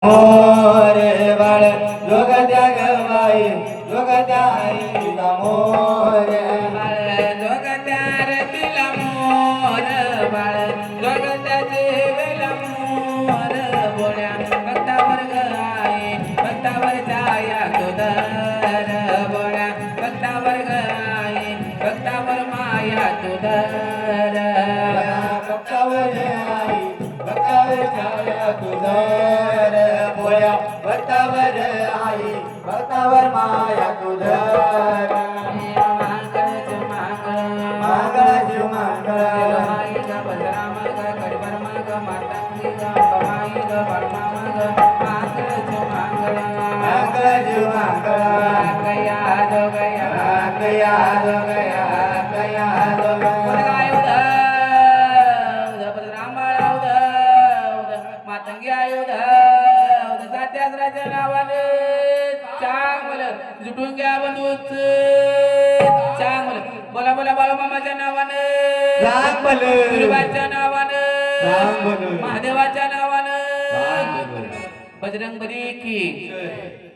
मोर बाळ जोगत्या गवाई जोगत्या आईला मोर बाळ जोगत्या रतीला मोर बाळ जोगत्याचे वेला मोर बोळ्या भक्तावर गाई भक्तावर जाया तुदर बोळ्या भक्तावर गाई भक्तावर माया तुदर भक्तावर आई भक्तावर जाया तुदर बोळ्या भक्तावर आई भक्तावर माया तुझर मागळ जीव मागळ माई ग बजरा माग कडबर माग मातांगी ग अंबाई ग बाळमा माग मागळ जीव मागळ मागळ जीव मागळ गया जो गया गया जो गया गया जो गया बजराम बाळा उद मातंगी आयुध त्याच राजा नावाने चांगल जुटून घ्या बंधूच चांगल बोला बोला बाळूमामाच्या नावाने चांगल गुरुबाच्या नावाने चांगल महादेवाच्या नावाने बजरंगबली की